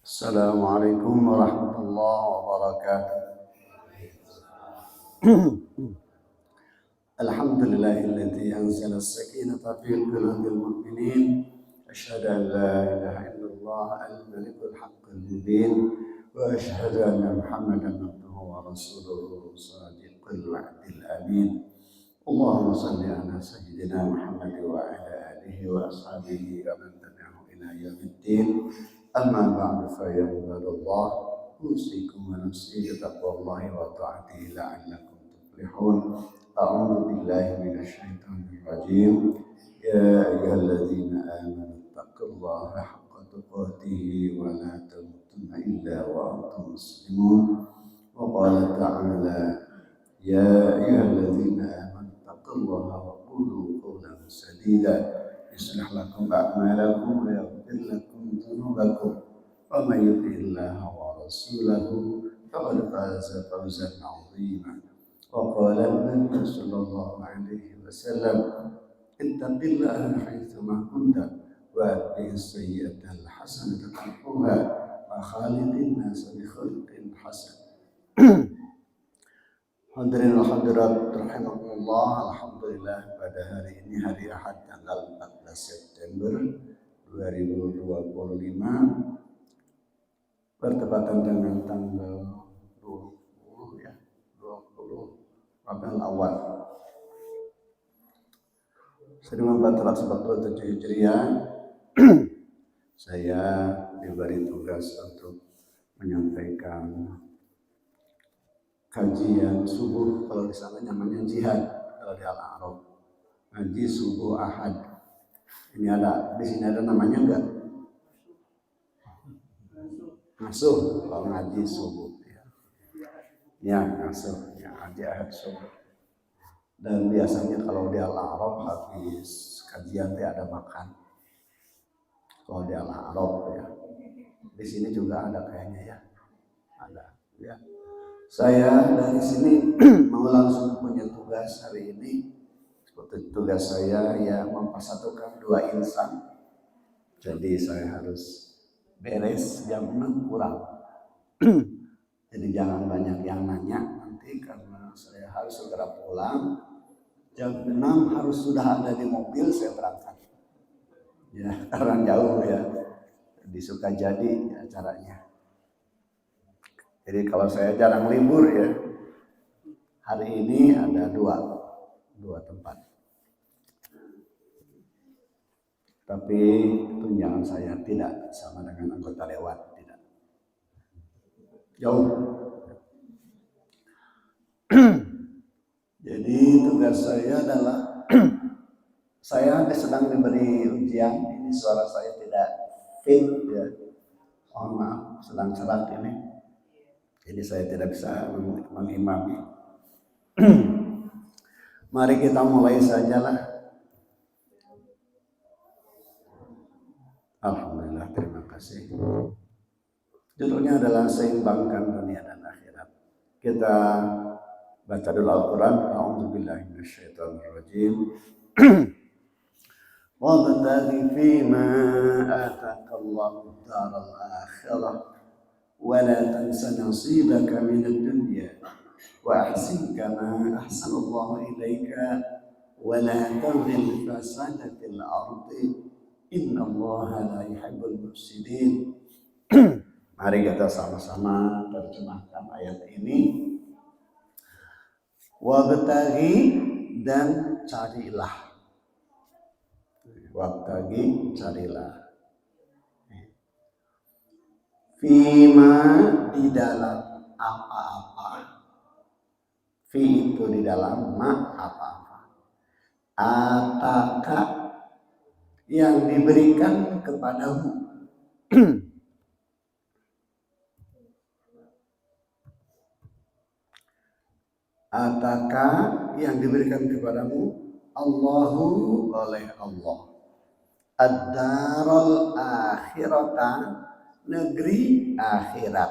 Assalamualaikum warahmatullahi wabarakatuh. Alhamdulillahilladzi anzala as-sakinata fi qulubil mu'minin. Asyhadu an la ilaha illallah al-malikul haqqul mubin wa asyhadu anna Muhammadan abduhu wa rasuluhu shadiqul wa'dil amin. Allahumma shalli ala sayyidina Muhammad wa ala alihi wa ashabihi wa man tabi'ahu ila yaumiddin. Amma ba'du fa ya ibadallah, usikum wa nafsi bi taqwallahi wa ta'atihi la'allakum tuflihun. A'udzu billahi minasy syaithanir rajim. Ya ayyuhalladzina amanu taqullaha haqqa tuqatih wa la tamutunna illa wa antum muslimun. Wa qala ta'ala ya ayyuhalladzina amanu taqullaha wa qulu qawlan sadida yuslih lakum a'malakum wa yaghfir lakum dhunubakum wa may yuti'illaha wa rasulahu faqad faza fawzan 'azima. Wa qala an-nabiy sallallahu alaihi wasallam ittaqillaha haitsu ma kunta wa atbi'is sayyi'ata al-hasanata tamhuha wa khaliqin nasa bi khuluqin hasan. Hadirin wa hadirat rahimakumullah, alhamdulillah pada hari ini hari Ahad tanggal 14 September 2025 bertepatan dengan tanggal 20 Rabiul Awal 1447 Hijriah. Saya diberi tugas untuk menyampaikan kajian subuh, kalau di sana namanya jihad, kalau di Al-A'raf ngaji subuh Ahad. Ini ada di sini ada namanya enggak? Ngasuh, kalau ngaji subuh ya ngasuh, ya ngaji Ahad subuh. Dan biasanya kalau di Al-A'raf habis kajian teh ada makan. Kalau di Al-A'raf ya. Di sini juga ada kayaknya ya. Ada ya. Saya dari sini mau langsung punya tugas hari ini. Seperti tugas saya ya mempersatukan dua insan. Jadi saya harus beres jam 6 kurang. Jadi jangan banyak yang nanya nanti karena saya harus segera pulang. Jam 6 harus sudah ada di mobil saya berangkat. Ya, karena jauh ya. Di Sukajadi acaranya. Jadi kalau saya jarang libur ya, hari ini ada dua tempat. Tapi tunjangan saya tidak sama dengan anggota dewan, tidak. Jauh. Jadi tugas saya adalah saya sedang diberi ujian. Ini suara saya tidak fit ya. Mohon maaf, sedang serak ini. Jadi saya tidak bisa mengimami. Mari kita mulai sajalah. Alhamdulillah, terima kasih. Judulnya adalah seimbangkan dunia dan akhirat. Kita baca dulu Al-Quran. A'udzubillahi minasyaitonirrajim. Wabtaghi fima ataqallahu daral akhirah ولا تنس نصيبك من الدنيا وأحسن كما أحسن الله إليك ولا تبغ الفساد في الأرض إن الله لا يحب المفسدين. Mari kita sama-sama terjemahkan ayat ini. Wabtaghi dan carilah. Wabtaghi carilah. Fima di dalam apa-apa. Fi itu di dalam ma apa-apa. Ataka yang diberikan kepadamu. Ataka yang diberikan kepadamu Allahu oleh Allah. Ad-daral akhirata, negeri akhirat.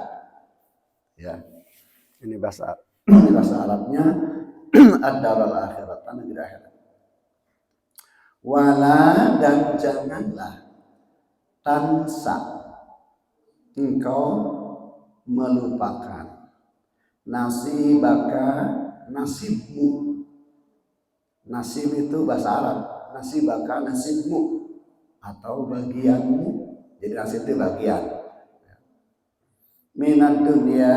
Ya. Ini bahasa Arabnya ad-daral akhirat, negeri akhirat. Wala dan janganlah tansa engkau melupakan nasibaka, nasibmu. Nasib itu bahasa Arab, nasibaka, nasibmu atau bagianmu. Jadi nasib itu bagian. Minat dunia,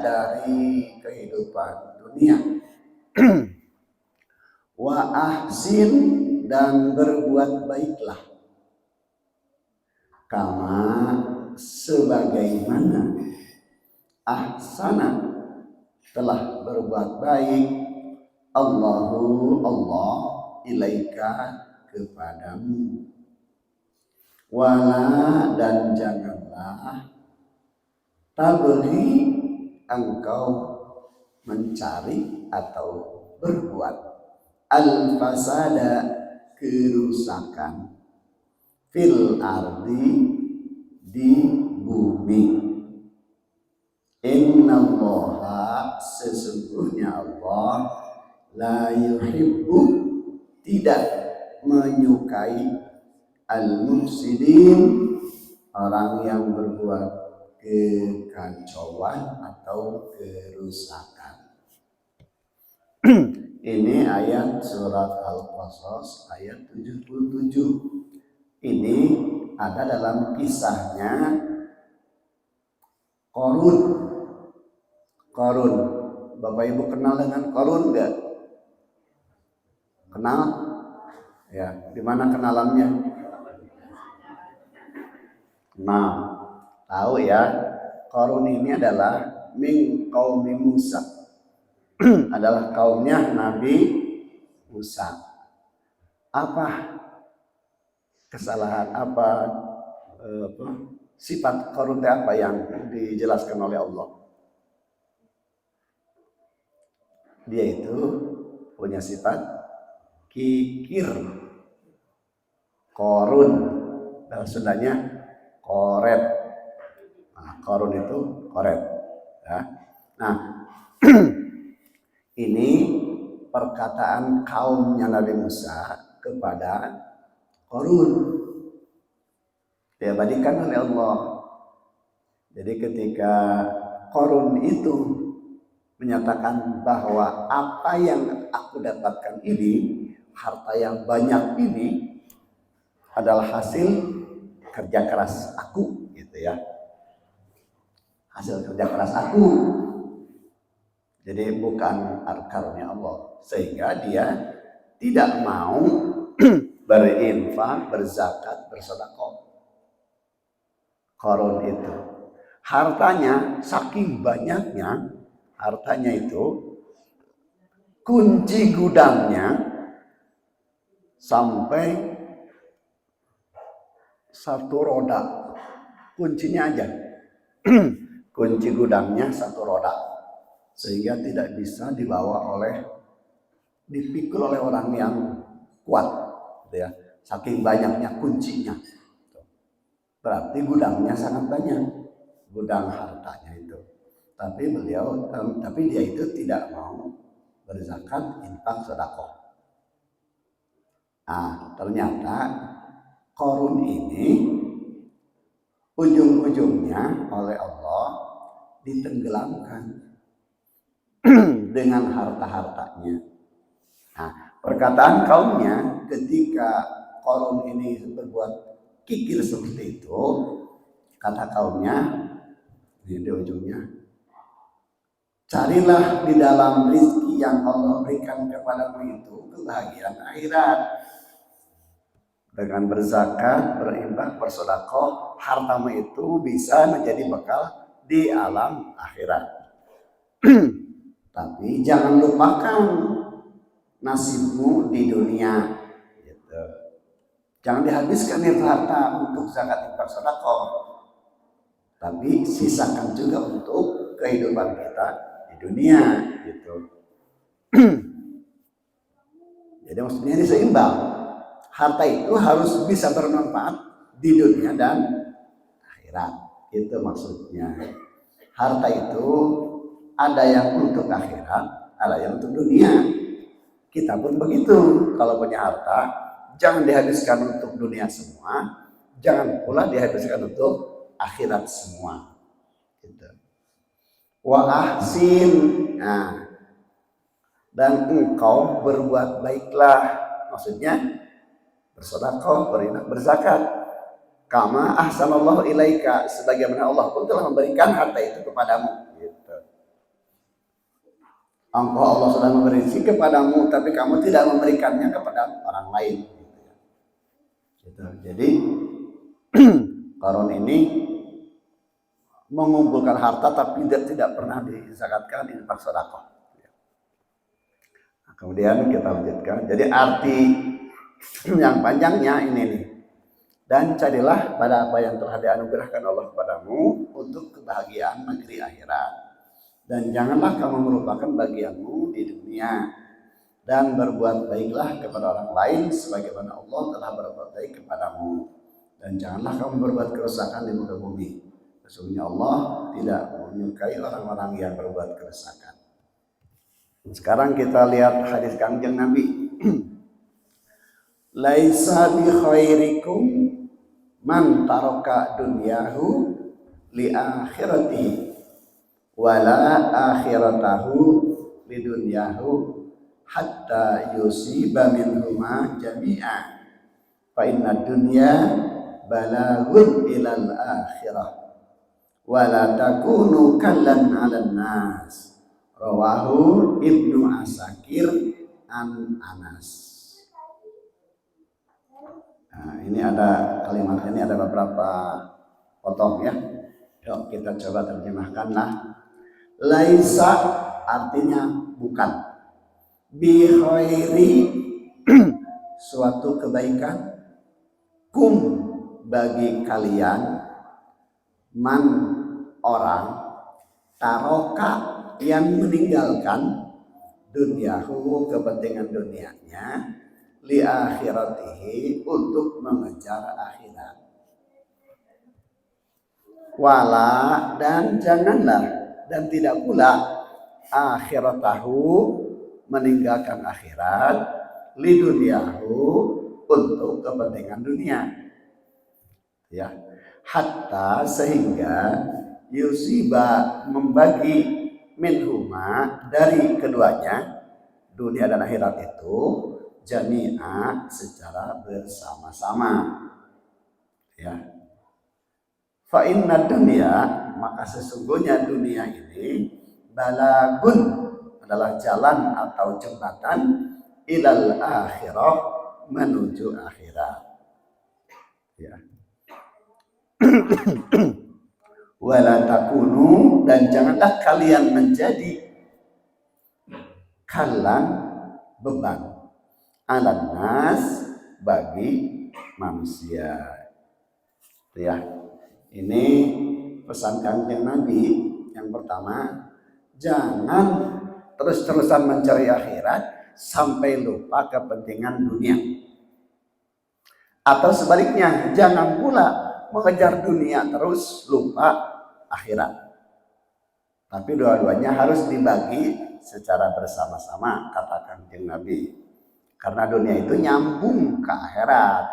dari kehidupan dunia. Wa ahsin, dan berbuat baiklah. Kama, sebagaimana, ahsana, telah berbuat baik, Allahu, Allah, ilaika, kepadamu. Wala, dan janganlah, tabghi, engkau mencari atau berbuat, al-fasada, kerusakan, fil ardi, di bumi. Innallaha, sesungguhnya Allah, la yuhibbu, tidak menyukai, al-mufsidin, orang yang berbuat kekacauan atau kerusakan. Ini ayat surat Al-Qasas ayat 77. Ini ada dalam kisahnya Qarun. Qarun, Bapak Ibu kenal dengan Qarun enggak? Kenal? Ya, di mana kenalannya? Nah, tahu ya, Qarun ini adalah min qaumi Musa. Adalah kaumnya Nabi Musa. Apa kesalahan, apa sifat Qarun apa yang dijelaskan oleh Allah? Dia itu punya sifat kikir. Qarun, dalam Sundanya koret. Nah, Qarun itu koret. Ya. Nah, ini perkataan kaumnya Nabi Musa kepada Qarun, diabadikan oleh Allah. Jadi ketika Qarun itu menyatakan bahwa apa yang aku dapatkan ini, harta yang banyak ini adalah hasil kerja keras aku, gitu ya. Hasil kerja keras aku. Jadi bukan karunia Allah, sehingga dia tidak mau berinfak, berzakat, bersedekah. Qarun itu hartanya saking banyaknya, hartanya itu kunci gudangnya sampai satu roda, kuncinya aja. Kunci gudangnya satu roda, sehingga tidak bisa dibawa dipikul oleh orang yang kuat, gitu ya. Saking banyaknya kuncinya, berarti gudangnya sangat banyak, gudang hartanya itu. Tapi dia itu tidak mau berzakat, infak, sedekah. Nah, ternyata Qarun ini ujung-ujungnya oleh Allah ditenggelamkan dengan harta-hartanya. Nah, perkataan kaumnya ketika Qarun ini berbuat kikir seperti itu, kata kaumnya di ujungnya, carilah di dalam rezeki yang Allah berikan kepadamu itu kebahagiaan akhirat. Dengan berzakat, berinfak, bersedekah, hartamu itu bisa menjadi bekal di alam akhirat. Tapi jangan lupakan nasibmu di dunia. Gitu. Jangan dihabiskan itu harta untuk zakat, infak, sedekah. Tapi sisakan juga untuk kehidupan kita di dunia. Gitu. Jadi maksudnya ini seimbang. Harta itu harus bisa bermanfaat di dunia dan akhirat. Itu maksudnya. Harta itu ada yang untuk akhirat, ada yang untuk dunia. Kita pun begitu. Kalau punya harta, jangan dihabiskan untuk dunia semua, jangan pula dihabiskan untuk akhirat semua. Gitu. Wa ahsin, nah, dan engkau berbuat baiklah, maksudnya bersedekah, berinfak, berzakat. Kama ahsanallahu ilaika, sebagaimana Allah pun telah memberikan harta itu kepadamu. Gitu. Engkau Allah sudah memberi kepadamu, tapi kamu tidak memberikannya kepada orang lain. Gitu. Jadi Qarun ini mengumpulkan harta tapi tidak pernah dizakatkan, infak sedekah. Nah, kemudian kita lanjutkan. Jadi arti yang panjangnya ini nih. Dan carilah pada apa yang telah dianugerahkan Allah kepadamu untuk kebahagiaan negeri akhirat. Dan janganlah kamu melupakan bagianmu di dunia. Dan berbuat baiklah kepada orang lain sebagaimana Allah telah berbuat baik kepadamu. Dan janganlah kamu berbuat kerusakan di muka bumi. Sesungguhnya Allah tidak menyukai orang-orang yang berbuat kerusakan. Sekarang kita lihat hadis Kangjeng Nabi. Laisa bi khairikum man taraka dunyahu li akhiratihi wala akhiratahu li dunyahu hatta yusiba minhuma jami'a fa inna dunya balagun ilal akhirah wala takunu kallan 'alan nas. Rawahu Ibnu Asakir an Anas. Nah, ini ada kalimat ini ada beberapa potong ya. Yuk kita coba terjemahkanlah. Laisa artinya bukan. Bi khairi suatu kebaikan. Kum bagi kalian, man orang, taroka yang meninggalkan dunyahu kepentingan dunianya, li akhiratihi untuk mengejar akhirat. Wala dan janganlah dan tidak pula akhiratahu meninggalkan akhirat, li dunyahu untuk kepentingan dunia. Ya, hatta sehingga yusiba membagi minhuma dari keduanya, dunia dan akhirat itu jami'a secara bersama-sama. Ya. Fa inna dunya, maka sesungguhnya dunia ini balagun adalah jalan atau jembatan ilal akhirah menuju akhirat. Ya. Wala takunu dan janganlah kalian menjadi kalan beban alan nas bagi manusia. Ya. Ini pesan Kanjeng Nabi yang pertama, jangan terus-terusan mencari akhirat sampai lupa kepentingan dunia. Atau sebaliknya, jangan pula mengejar dunia terus lupa akhirat. Tapi dua-duanya harus dibagi secara bersama-sama, kata Kanjeng Nabi. Karena dunia itu nyambung ke akhirat.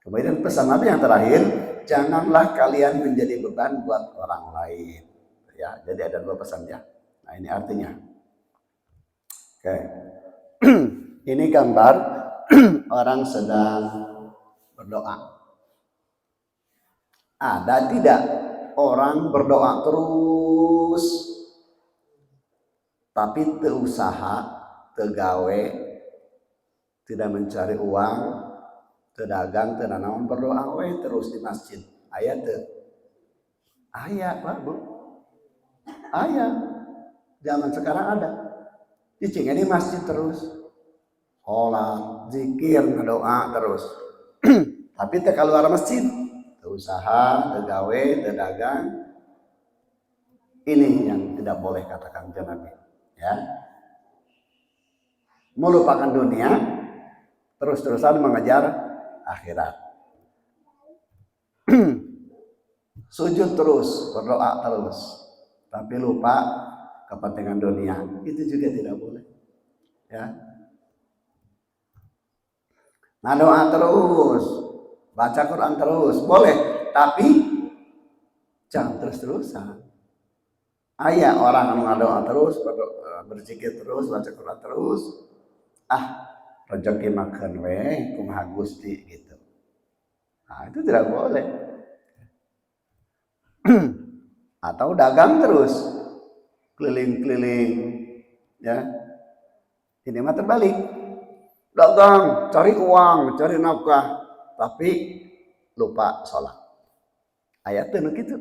Kemudian pesan Nabi yang terakhir, janganlah kalian menjadi beban buat orang lain. Ya, jadi ada dua pesan ya. Nah, ini artinya. Oke. Ini gambar orang sedang berdoa. Ada tidak orang berdoa terus tapi teu usaha, teu gawe, tidak mencari uang, teu dagang, teu nanaon, berdoa we terus di masjid. Aya teu? Aya, Pak, Bu. Aya. Zaman sekarang ada. Cicingnya di masjid terus. Sholat, zikir, doa terus. Tapi teu keluar masjid, teu usaha, teu gawe, teu dagang. Ini yang tidak boleh katakan Nabi. Ya, melupakan dunia, terus-terusan mengejar akhirat. Sujud terus, berdoa terus, tapi lupa kepentingan dunia, itu juga tidak boleh. Ya, nah doa terus, baca Quran terus, boleh, tapi Jangan terus-terusan. Aya orang anu ngadoa terus, berzikir terus, baca Quran terus. Rezeki makan we kumaha Gusti gitu. Nah, itu tidak boleh. Atau dagang terus, keliling-keliling, ya. Ini mah terbalik. Dagang, cari uang, cari nafkah, tapi lupa sholat. Ayatnya nu gitu.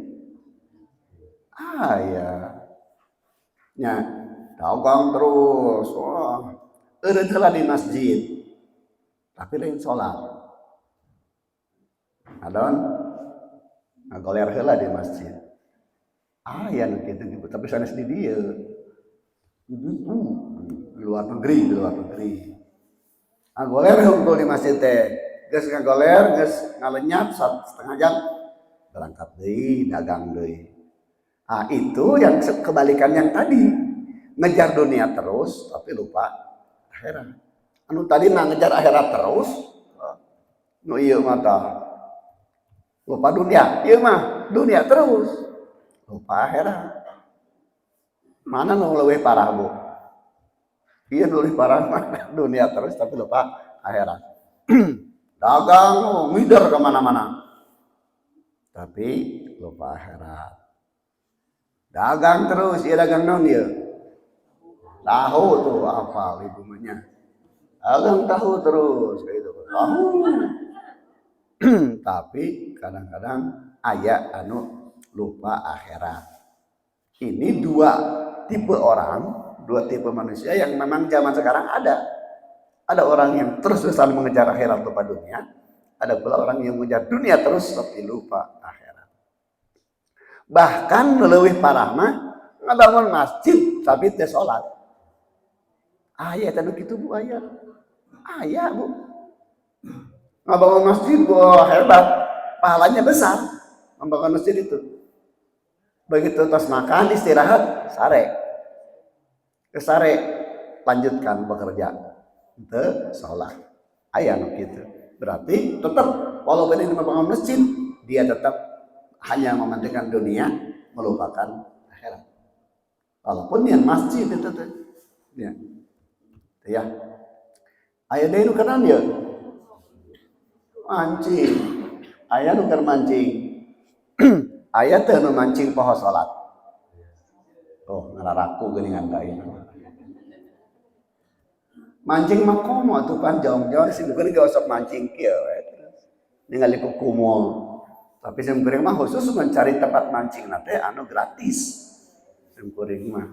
Ya. Nya, dagang terus. Wah, eureun di masjid. Tapi lain sholat. Adon ngagoler heula di masjid. Ya nu kitu gitu, tapi sanes di dieu. Di luar negeri. Ngagoler hungkul di masjid teh. Geus ngagoler, geus ngalenyap 1,5 jam berangkat deui, dagang deui. Itu yang kebalikan yang tadi. Ngejar dunia terus tapi lupa akhirat. Anu tadi mah ngejar akhirat terus. Nu ieu mah tah lupa dunia. Ieu mah dunia terus. Lupa akhirat. Mana nu leuwih parah, Bu? Ieu nu leuwih parah mah dunia terus tapi lupa akhirat. Dagang ngider ke mana-mana. Tapi lupa akhirat. Dagang terus, ya dagang naon ieu? Tahu tuh apa ibunya. Dagang tahu terus kayak gitu. Tahu. Tapi kadang-kadang aya anu lupa akhirat. Ini dua tipe orang, dua tipe manusia yang memang zaman sekarang ada. Ada orang yang terus-terusan mengejar akhirat lupa dunia. Ada pula orang yang mengejar dunia terus tapi lupa akhirat. Bahkan leuwih parah mah ngabangun masjid tapi teu salat. Aya teh kitu Bu aya. Aya Bu. Ngabangun masjid wah hebat. Pahalanya besar membangun masjid itu. Begitu tos makan istirahat sare. Kesare lanjutkan bekerja. Teu salat. Aya nu kitu. Berarti tetap walaupun ini membangun masjid, dia tetap hanya mementingkan dunia, melupakan akhirat. Walaupun yang masjid itu teh. Ya. Aya deui nu kenan ya. Mancing. Aya nu keur mancing. Aya teh nu mancing poho salat. Ngararaku geuningan ka ieu. Mancing mah komo atuh pan jauh-jauh sih bukan gak usah mancing kieu we. Ningali ku kumul. Tapi simkuring mah khusus mencari tempat mancing teh anu gratis. Simkuring mah.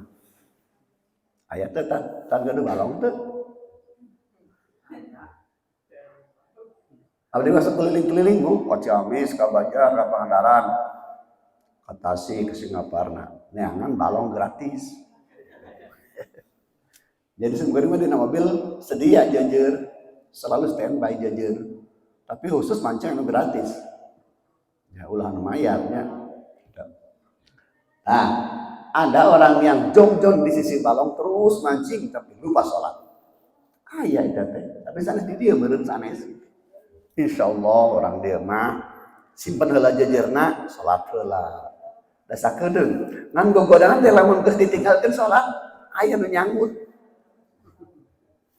Aya teh tan geudeung balong teh. Abdi masuk keliling-keliling Bu, ka Ciamis, ka Banjar, ka Pangandaran, ka Tasik, ke Singaparna. Neangan balong gratis. Jadi sebenarnya mah dina mobil sedia jajer, selalu standby jajer. Tapi khusus mancing anu gratis. Ya ulah anu mayarnya. Nah, ada orang yang jong-jong di sisi balong terus mancing tapi lupa sholat. Aya eta teh. Tapi sanes di dieu meureun sanes. Insyaallah orang dia mah simpen heula jajerna, sholat heula. Da sakedeung. Ngan gogodangan teh lamun geus ditinggalkeun sholat, aya nu nyanggut.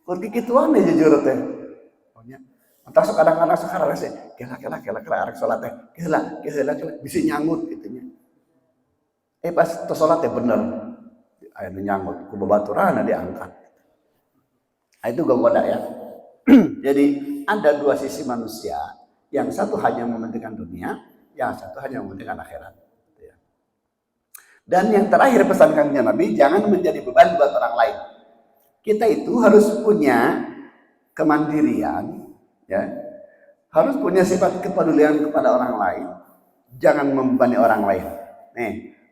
Kun kikituan ya jujur teh. Entah kadang-kadang sekarang sih, kela arek salat teh. Kela bisa nyangut gitu nya. Pas tos salat teh bener. Aya nu nyangut ku babaturanna diangkat. Itu gogoda ya. Jadi ada dua sisi manusia, yang satu hanya mementingkan dunia, yang satu hanya mementingkan akhirat. Dan yang terakhir pesan kanjeng Nabi, jangan menjadi beban buat orang lain. Kita itu harus punya kemandirian, ya, harus punya sifat kepedulian kepada orang lain, jangan membebani orang lain.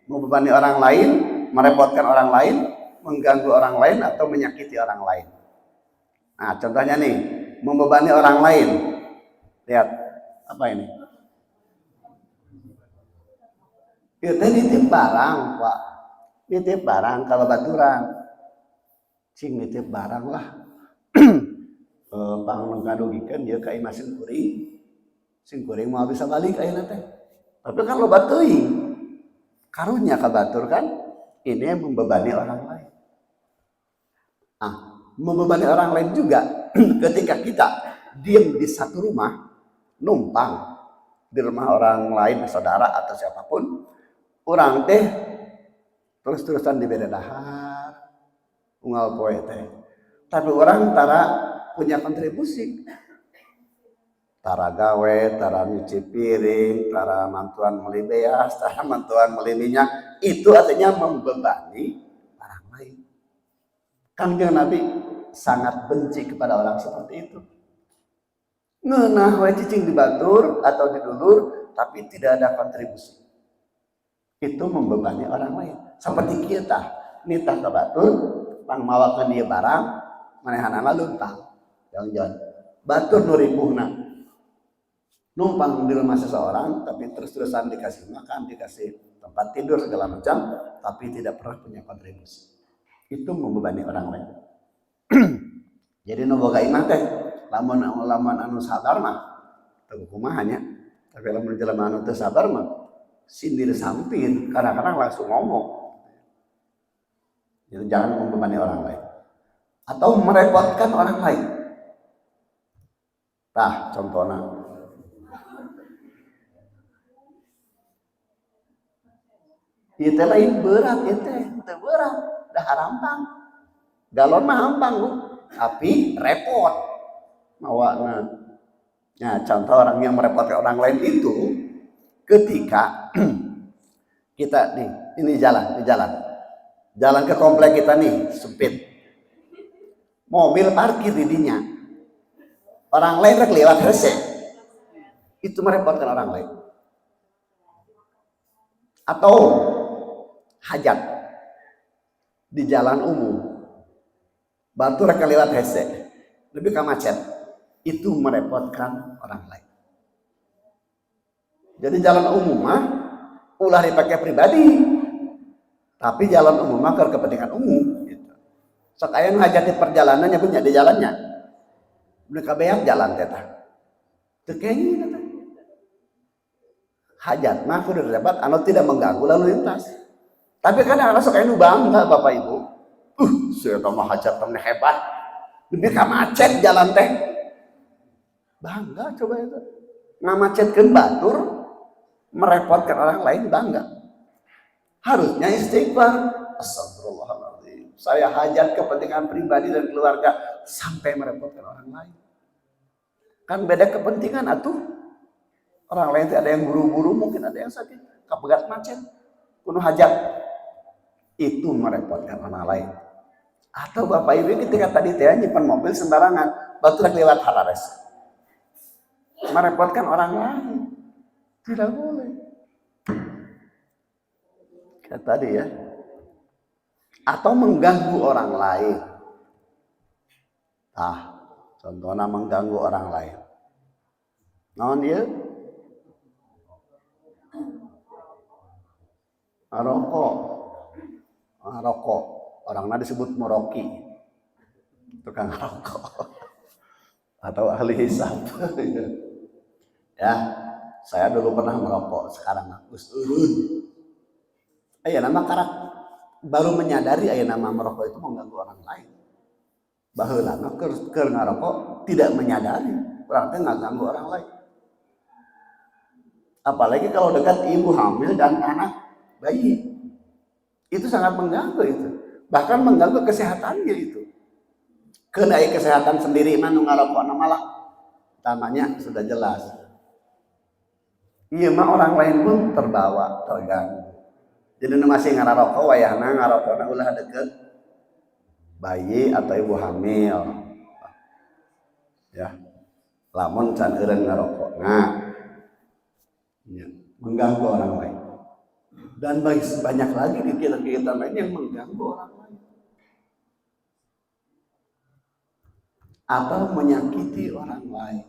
Membebani orang lain, merepotkan orang lain, mengganggu orang lain atau menyakiti orang lain. Nah, contohnya nih, membebani orang lain. Lihat, apa ini? Kita nitip barang, Pak. Nitip barang kalau baturan. Cing nitip barang lah. Pangun ngadugikeun dia ka imah sing kuring mau bisa balik ayeuna teh. Tapi kan loba teuing. Karunya kabatur kan ini yang membebani orang lain. Membebani orang lain juga ketika kita diam di satu rumah, numpang di rumah orang lain, saudara atau siapapun, orang teh terus-terusan dibeda dahar, unggal poe teh. Tapi orang tara punya kontribusi. Tara gawe, tara nyuci piring, tara mantuan meli beas, tara mantuan meli minyak, itu artinya membebani orang lain. Kanjeng Nabi sangat benci kepada orang seperti itu. Ngeunah we cicing di batur atau di dulur tapi tidak ada kontribusi. Itu membebani orang lain. Seperti kita nitah ke batur, pangmawakeun dia barang, manehanana luntang. Jangan batur nu ripuhna. Numpang di rumah seseorang tapi terus-terusan dikasih makan, dikasih tempat tidur segala macam, tapi tidak pernah punya kontribusi. Itu membebani orang lain. Jadi nu boga imah teh lamun anu sabar mah teu kumaha nya. Tapi lamun jelema anu teu sabar mah sindir sampir, kadang-kadang langsung ngomong. Jadi jangan membebani orang lain atau merepotkan orang lain. Tah contohna itu lain berat, itu berat, dah harampang. Galon mah hampang bu, tapi repot. Mawana. Nah, contoh orang yang merepotkan orang lain itu ketika kita nih, ini jalan ke komplek kita nih sempit, mobil parkir di dinya, orang lain rek lewat hese, itu merepotkan orang lain. Atau hajat di jalan umum batu rek lewat hese lebih ke macet, itu merepotkan orang lain. Jadi jalan umum mah ulah dipakai pribadi, tapi jalan umum mah kepentingan umum gitu. Sok aya nu hajat di perjalanannya punya di jalannya udah kabeak jalan teh teu kenging eta. Hajat mah kudu dapat anu tidak mengganggu lalu lintas. Tapi kadang-kadang sok aya nu bangga Bapak Ibu. Saya mah hajat temen hebat. Lebih ka macet jalan teh. Bangga coba itu. Ngamacetkeun batur merepotkan orang lain bangga. Harusnya istighfar. Astagfirullahaladzim. Saya hajat kepentingan pribadi dan keluarga sampai merepotkan orang lain. Kan beda kepentingan atuh. Orang lain ada yang buru-buru, mungkin ada yang sakit, kapegat macet, kuno hajat, itu merepotkan orang lain. Atau Bapak Ibu ketika tadi teh nyimpan mobil sembarangan, batur lewat harares, merepotkan orang lain, tidak boleh. Kayak tadi ya, atau mengganggu orang lain. Contohnya mengganggu orang lain. Naon dia? Rokok, orangnya disebut meroki, tukang rokok, atau ahli hisab. Ya, saya dulu pernah merokok, sekarang harus turun. Nama karak baru menyadari nama merokok itu mengganggu orang lain. Baheula keur ngarokok tidak menyadari, orang teh ngaganggu orang lain. Apalagi kalau dekat ibu hamil dan anak bayi, itu sangat mengganggu itu, bahkan mengganggu kesehatannya itu. Kedai kesehatan sendiri mah nu ngarokok malah tamanya sudah jelas. Iya mah orang lain pun terbawa, terganggu. Jadi nu masih ngarokok wayahna ngarokokna ulah deket bayi atau ibu hamil. Ya. Lamun can eureun ngarokokna. Ya, mengganggu orang lain. Dan banyak lagi kegiatan-kegiatan lain yang mengganggu orang lain atau menyakiti orang lain.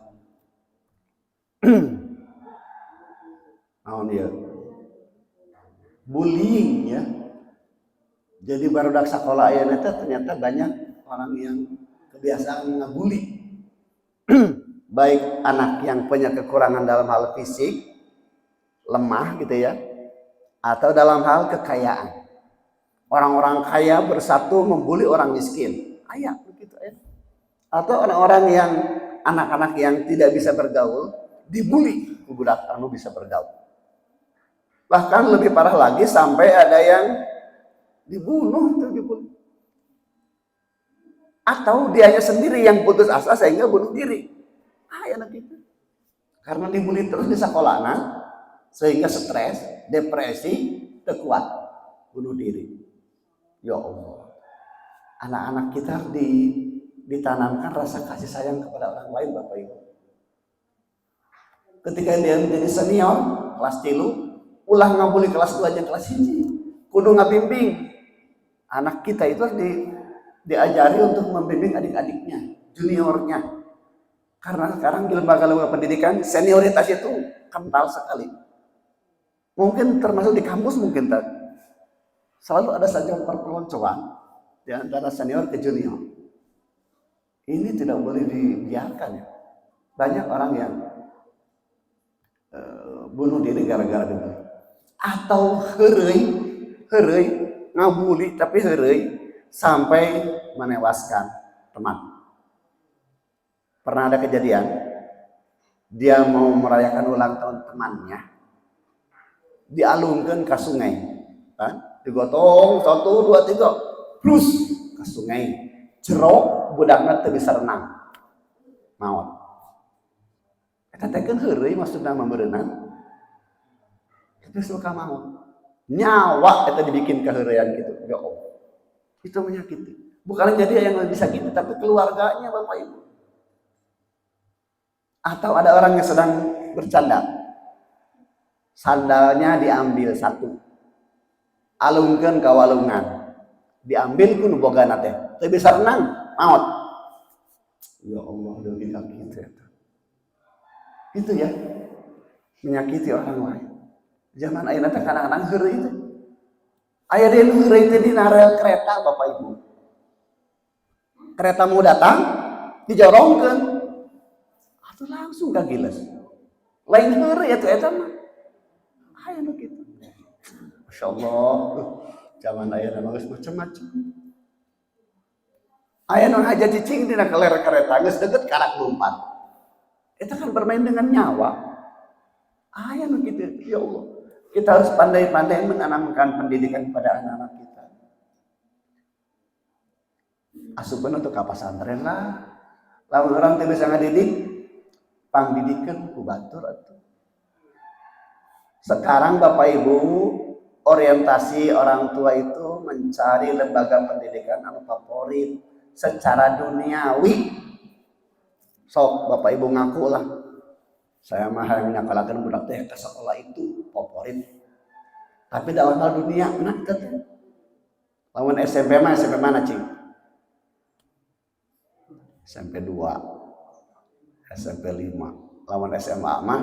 Naon dia? Bullying ya. Jadi barudak sakola aya ternyata banyak orang yang kebiasaan ngabuli. Baik anak yang punya kekurangan dalam hal fisik, lemah gitu ya, Atau dalam hal kekayaan. Orang-orang kaya bersatu membuli orang miskin. Ayat begitu ya. Atau orang-orang yang anak-anak yang tidak bisa bergaul dibully budak anu bisa bergaul. Bahkan lebih parah lagi sampai ada yang dibunuh itu dibully. Atau dianya sendiri yang putus asa sehingga bunuh diri. Ayat gitu. Karena dibully terus di sekolah sehingga stres, depresi, kuat bunuh diri. Ya Allah, anak-anak kita ditanamkan rasa kasih sayang kepada orang lain, Bapak Ibu. Ketika dia menjadi senior kelas 3, ulah ngabuli kelas 2 jeung kelas 1, kudu ngabimbing anak kita itu harus diajari untuk membimbing adik-adiknya, juniornya. Karena sekarang di lembaga-lembaga pendidikan senioritas itu kental sekali. Mungkin termasuk di kampus mungkin tak. Selalu ada saja perpeloncoan di antara senior ke junior. Ini tidak boleh dibiarkan ya. Banyak orang yang bunuh diri gara-gara dibully. Atau heureuy ngabuli tapi heureuy sampai menewaskan teman. Pernah ada kejadian dia mau merayakan ulang tahun temannya, dialungkan ke sungai, kan? Digotong 1, 2, 3 plus ke sungai, jerok budakna teu bisa renang maot. Eta teh keun heureuy maksudna membeureunan tapi suka maot, nyawa eta dibikin keheureuyan gitu. Ya Allah, itu menyakiti. Bukan jadi yang lebih sakit tapi keluarganya, Bapak Ibu. Atau ada orang yang sedang bercanda, sandalnya diambil 1, alungkeun ka walungan, diambil ku nu bogana teh teu bisa renang maot. Ya Allah, deui kitu eta. Itu ya menyakiti orang lain. Zaman ayeuna teh kadang-kadang heureuy teh. Aya deui nu heureuy teh dina rel kereta, Bapak Ibu. Kereta mau datang dijorongkeun. Atuh langsung ka giles. Lain heureuy atuh eta mah. Aya nu kitu. Masya Allah, zaman ayah nama macam-macam. Ayah non aja cicing dina keler kereta, geus deket karak lompat. Itu kan bermain dengan nyawa. Ayah non gitu, ya Allah. Kita harus pandai-pandai menanamkan pendidikan kepada anak-anak kita. Asupan untuk apa pesantren lah. Lalu orang teu bisa ngadidik, pangdidikan ku batur atuh. Sekarang Bapak Ibu, orientasi orang tua itu mencari lembaga pendidikan anu favorit secara duniawi. Sok Bapak Ibu ngaku lah, saya mah yang nyakalakeun budak teh ke sekolah itu favorit. Tapi dalam hal dunia enak teh. Lawan SMP mana cing? SMP 2, SMP 5. Lawan SMA mah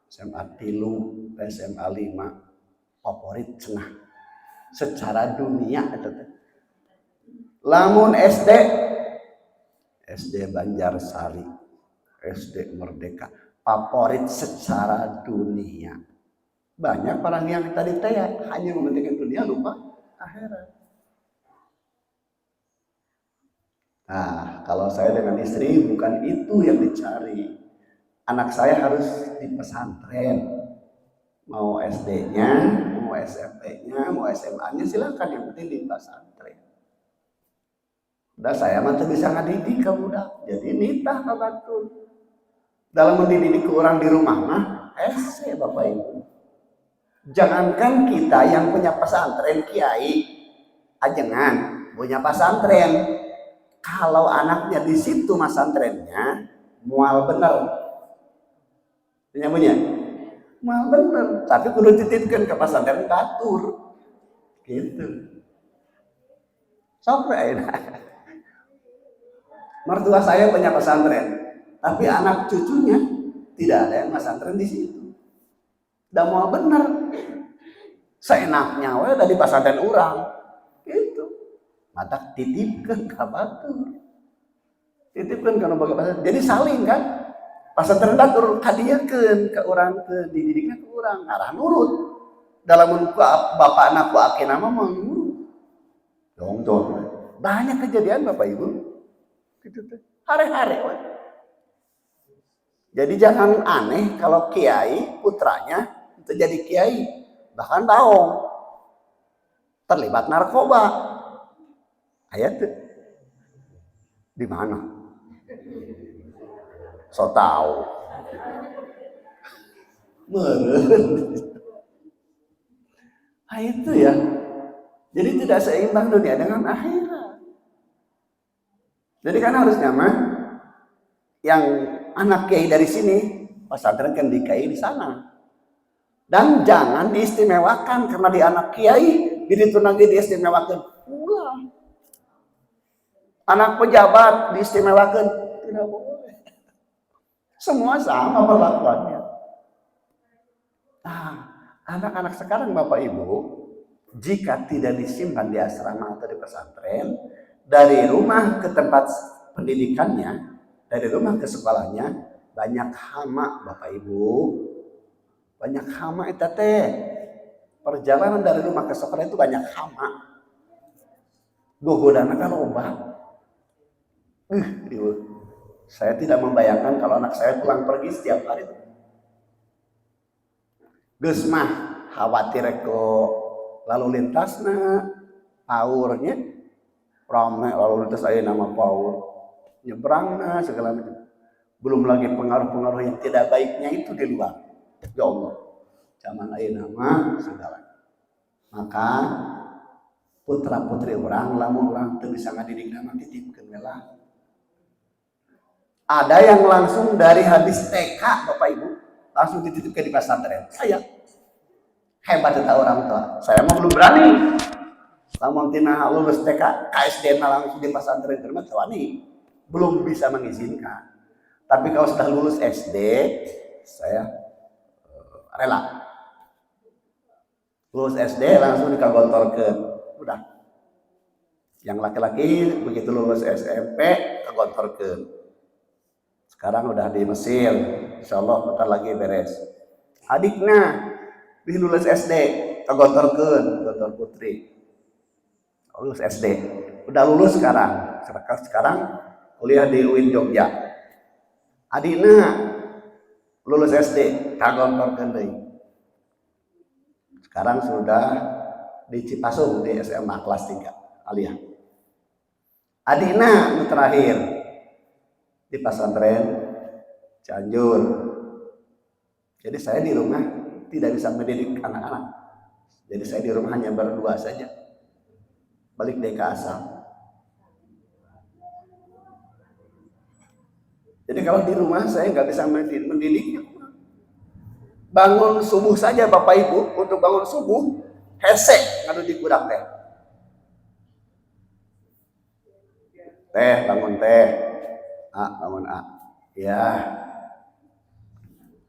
SMA 3, SMA 5. Favorit cenah secara dunia eta teh. Lamun SD Banjarsari, SD Merdeka, favorit secara dunia. Banyak orang yang tadi teh hanya mementingkan dunia lupa akhirat. Nah, kalau saya dengan istri bukan itu yang dicari. Anak saya harus di pesantren. Mau SD-nya, mau SMP-nya, mau SMA-nya silakan, yang penting di pesantren. Udah saya mah teu bisa ngadidik ka budak. Jadi nitah ka batur. Dalam mendidik orang di rumah mah hese Bapak Ibu. Jangankan kita yang punya pesantren kiai, ajengan punya pesantren. Kalau anaknya di situ pesantrennya mual bener. Punya mal bener, tapi kudu titipkan ke pesantren batur, gitu. Sampai mertua saya punya pesantren, tapi anak cucunya tidak ada yang pesantren di situ. Udah mau bener, seenaknya we dari pesantren orang, gitu. Mata titipkan ke batur, titipkan ke lembaga pesantren. Jadi saling kan. Pesantren batur hadiahkeun ke orang, ke dididiknya ke orang, arah nurut. dalam bapak anak akhir nama mau dong. Banyak kejadian Bapak Ibu. Gitu tuh. Hari-hari. Jadi jangan aneh kalau kiai putranya itu jadi kiai, bahkan tahu terlibat narkoba. Ayat tuh. Di mana? So tahu. Meren. Nah, itu ya. Jadi tidak seimbang dunia dengan akhirat. Jadi kan harusnya mah yang anak kiai dari sini pesantren kan di kiai di sana. Dan jangan diistimewakan karena di anak kiai jadi itu nanti diistimewakan pula. Anak pejabat diistimewakan tidak boleh. Semua sama perlakuannya. Nah, anak-anak sekarang Bapak Ibu, jika tidak disimpan di asrama atau di pesantren, dari rumah ke tempat pendidikannya, dari rumah ke sekolahnya, banyak hama Bapak Ibu. Banyak hama itu teh. Perjalanan dari rumah ke sekolah itu banyak hama. Gogodana kan loba. Saya tidak membayangkan kalau anak saya pulang pergi setiap hari. Geus mah khawatir kok lalu lintasna paurnya rame lalu lintas aya nama paur nyebrangna segala macam. Belum lagi pengaruh-pengaruh yang tidak baiknya itu di luar. Ya Allah, zaman aya nama segala. Maka putra putri orang lamun orang teu bisa ngadidik nanti titipkeun we lah. Ada yang langsung dari habis TK Bapak Ibu langsung dititipkan di pesantren. Saya hebat itu orang tua. Saya mau belum berani. Lamun tina lulus TK, KSD langsung di pesantren terima tawani. Belum bisa mengizinkan. Tapi kalau sudah lulus SD, saya rela. Lulus SD langsung dikagontorkeun. Udah. Yang laki-laki begitu lulus SMP kagontorkeun. Sekarang udah di Mesir, insya Allah bentar lagi beres. Adiknya di lulus SD, kagontorkeun, gontor putri. Lulus SD, udah lulus sekarang. Sekarang kuliah di UIN Jogja. Adiknya lulus SD, kagontorkeun deui. Sekarang sudah di Cipasung di SMA kelas 3, aliyah. Adiknya terakhir di pesantren Cianjur. Jadi saya di rumah tidak bisa mendidik anak-anak. Jadi saya di rumah hanya berdua saja. Balik deh ke asal. Jadi kalau di rumah saya nggak bisa mendidiknya. Bangun subuh saja Bapak Ibu, untuk bangun subuh hese ngadu di kudak teh. Teh bangun teh. Bangun ya.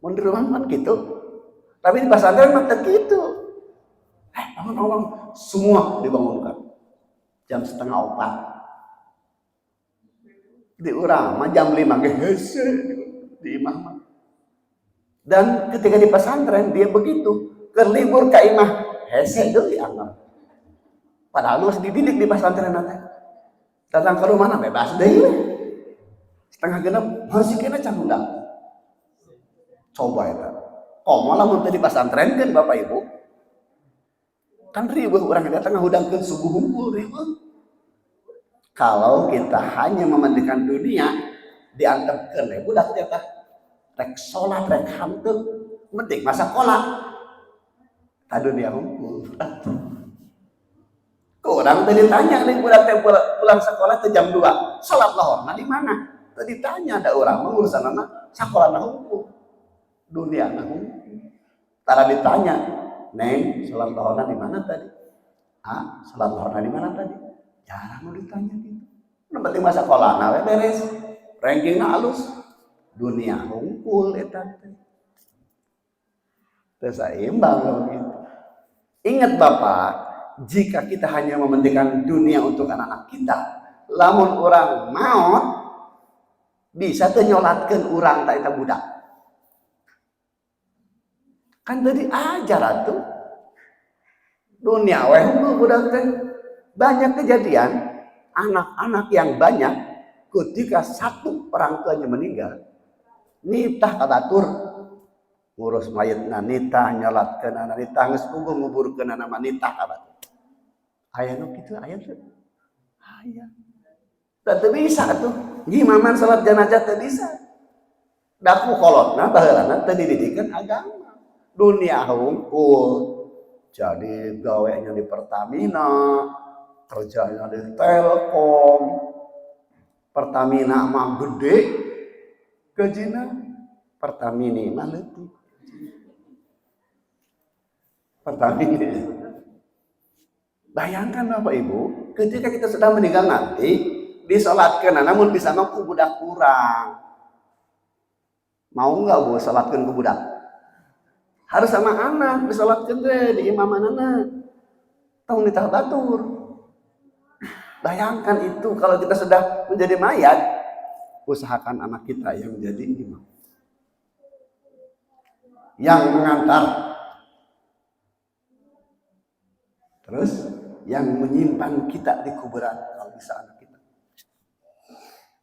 Mau di rumah kan gitu. Tapi di pesantren mah teu kitu. Bangun semua dibangunkan. Jam 3:30. Di urang mah jam 5 ge hese di imah. Dan ketika di pesantren dia begitu, keur libur ka imah hese deui anggap. Padahal masih dididik di pesantren nanti. Datang ke rumah bebas deui. Setengah genap masih kena cangundang. Coba itu. Komo lamun teh di pesantren kan Bapak Ibu. Kan ribuh orang datang ngahudangkeun subuh hungkul ribuh. Kalau kita hanya mementingkan dunia, diantepkeun we budak teh tah rek salat rek hanteu, penting masa sekolah. Ta dunia hungkul. Kurang tadi ditanya nih budak teh pulang sekolah teh jam 2. Salat lohorna di mana? Tadi ditanya ada orang urusan anak sekolah hukum dunia hukum. Tara ditanya, Neng, salat lohorna di mana tadi? Salat lohorna di mana tadi? Jarang mau ditanya gitu. Yang penting masa sekolah we beres. Rankingna halus. Dunia hungkul eta teh. Teu saimbang gitu. Ingat Bapak, jika kita hanya mementingkan dunia untuk anak-anak kita, lamun orang maut bisa teu nyolatkeun urang ta eta budak. Kan tadi ajar atuh. Dunia weh budak teh. Banyak kejadian anak-anak yang banyak ketika satu orang tuanya meninggal, nitah kabatur ngurus mayitna, nitah nyolatkeun anak, nitah geus puguh nguburkeun anak nitah kabatur. Aya nu kitu aya teu? Aya. Teu bisa tuh. Gimaman salat jenazah teu bisa. Daku kolotna baheulana teu dididikeun agama. Dunia hungkul. Jadi gawenya di Pertamina, kerjanya di Telkom. Pertamina mah gede gajina, Pertamina mah leutik. Pertamina. Bayangkan Bapak Ibu, ketika kita sudah meninggal nanti disolatkeun, namun bisa mah ku budak kurang. Mau nggak Bu salatkeun ku budak? Harus sama anak disolatkeun teh di imamanana. Tong nitah batur. Bayangkan itu kalau kita sudah menjadi mayat, usahakan anak kita yang menjadi imam. Yang mengantar. Terus yang menyimpan kita di kuburan kalau bisa anak kita.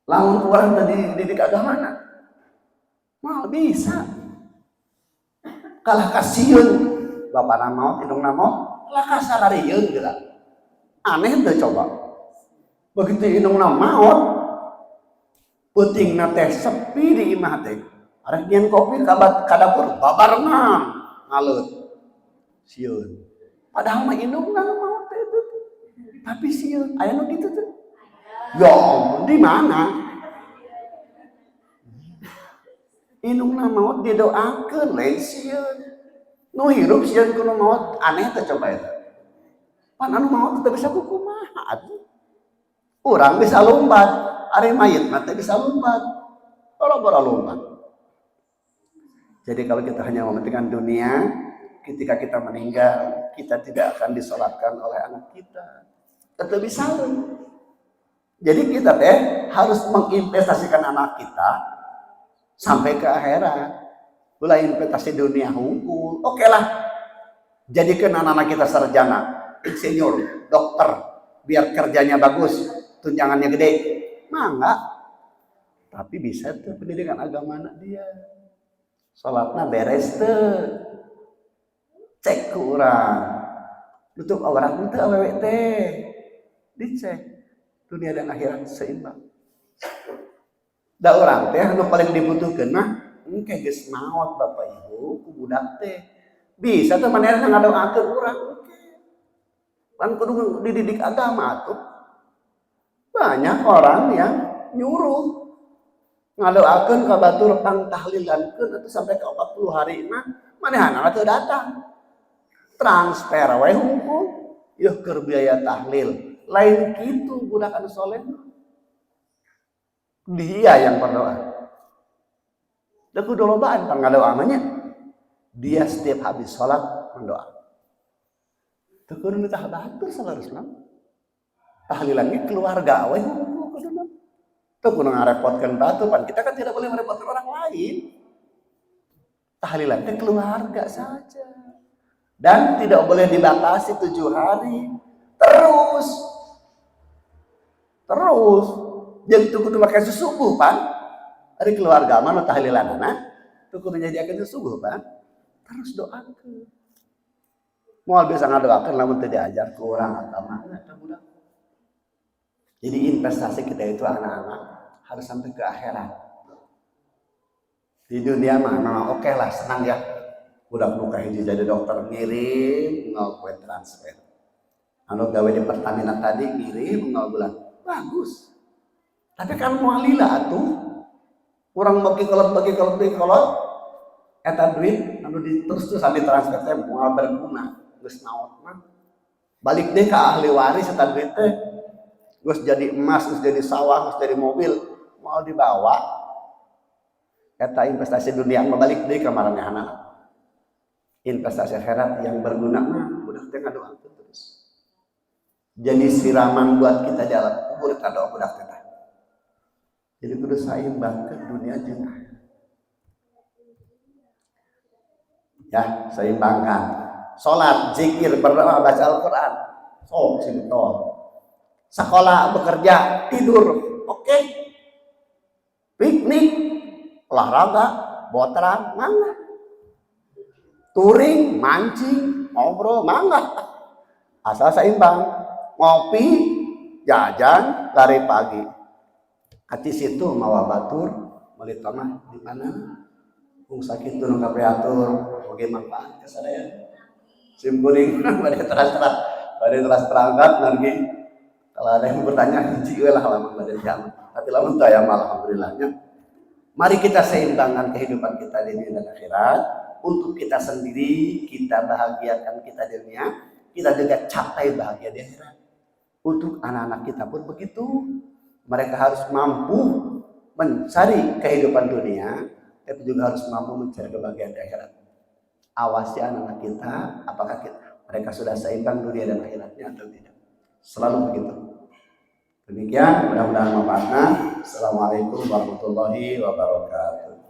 Lamun orang tadi dididik agama mana? Mal bisa. Kalah kasieun bapak nama indung nama kalah kasararieun geura. Aneh teu coba. Begitu indung nama maot peutingna teh sepi di imah teh. Arek nyen kopi ka dapur babarengan ngaleut. Sieun. Padahal mah indung nama maot teh itu. Tapi sieun aya nu kitu teh. Ya ampun di mana? Indung nama maot didoakeun lain sieun. Nu hirup sieun kudu maot aneh teh coba eta. Pan anu maot teh bisa kumaha atuh. Urang bisa lompat, ari mayit mah teh bisa lompat. Boro-boro lompat. Jadi kalau kita hanya mementingkan dunia, ketika kita meninggal, kita tidak akan disolatkan oleh anak kita. Tetap bisa. Jadi kita teh harus menginvestasikan anak kita sampai ke akhirat. Mulai investasi dunia hungkul. Oke lah. Jadikan anak-anak kita sarjana, insinyur, dokter, biar kerjanya bagus, tunjangannya gede. Mangga. Tapi bisa tuh pendidikan agama anak dia. Salatna beres teu. Cek ke urang. Tutup aurat teu awewe teh. Dicek. Dunia dan akhirat seimbang. Da urang teh anu paling dibutuhkeun mah engke geus maot Bapak Ibu ku budak teh. Bisa teh manehna ngadoakeun urang engke. Pan kudu dididik agama atuh. Banyak orang yang nyuruh ngadoakeun ka batur pang tahlilankeun atuh sampai ke 40 hari mah manehna teu datang. Transfer we hungkul. Yuh keur biaya tahlil. Lain kitu budak anu soleh. Dia yang berdoa. Da kudu lobaan pang ngadoa mah nya. Dia setiap habis sholat mendoa. Teu kudu nitah batur salarusna. Tahlilan ge keluarga we kuduna. Teu kudu ngarepotkeun batur pan kita kan tidak boleh merepotkan orang lain. Tahlilan teh keluarga saja. Dan tidak boleh dibatasi 7 hari. Terus. Jadi teu kudu make susubuh pan. Ari keluarga mah nu tahlilanana teu kudu nyadiakeun susubuh pan. Terus doakeun. Moal bisa ngadoakeun lamun teu diajar ku urang agama eta budak. Jadi investasi kita itu anak-anak harus sampai ke akhirat. Di dunia mah oke lah senang ya. Budak nu kahiji jadi dokter ngirim 0 poin transfer. Anu gawe di Pertamina tadi ngirim 0 bulan. Bagus. Tapi kan moal lila atuh. Urang bagi kolot eta duit anu terus sampai transfer teh moal berguna. Geus naon mah. Balik deui ka ahli waris eta duit teh. Geus jadi emas, geus jadi sawah, geus jadi mobil, moal dibawa. Eta investasi dunia mah balik deui ka maranehanana. Investasi akhirat yang berguna mah budak teh ngadoakeun terus. Jadi siraman buat kita di alam kubur eta doa budak teh. Jadi kudu saimbangkeun dunia jeung akhirat. Ya, seimbangkan. sholat, zikir, berdoa, baca Al-Quran. So, simple. Sekolah, bekerja, tidur, oke. Piknik, olahraga, boteran, mangga. Touring, mancing, ngobrol, mangga. Asal seimbang. Ngopi, jajan, lari pagi. Hati situ mawa batur, meuli mah di mana? Wong sakit nu kapreatur, oge manfaat kasadaya. Simkuring bade terangkat nanti kalau ada yang bertanya hiji lah lamun bade kiamat. Tapi lamun teu aya alhamdulillahnya. Mari kita seimbangkan kehidupan kita di dunia dan akhirat untuk kita sendiri, kita bahagiakan kita di dunia, kita juga capai bahagia di akhirat. Untuk anak-anak kita pun begitu. Mereka harus mampu mencari kehidupan dunia, tapi juga harus mampu mencari kebahagiaan di akhirat. Awasi anak-anak kita, apakah mereka sudah seimbang dunia dan akhiratnya atau tidak. Selalu begitu. Demikian, mudah-mudahan manfaatnya. Assalamualaikum warahmatullahi wabarakatuh.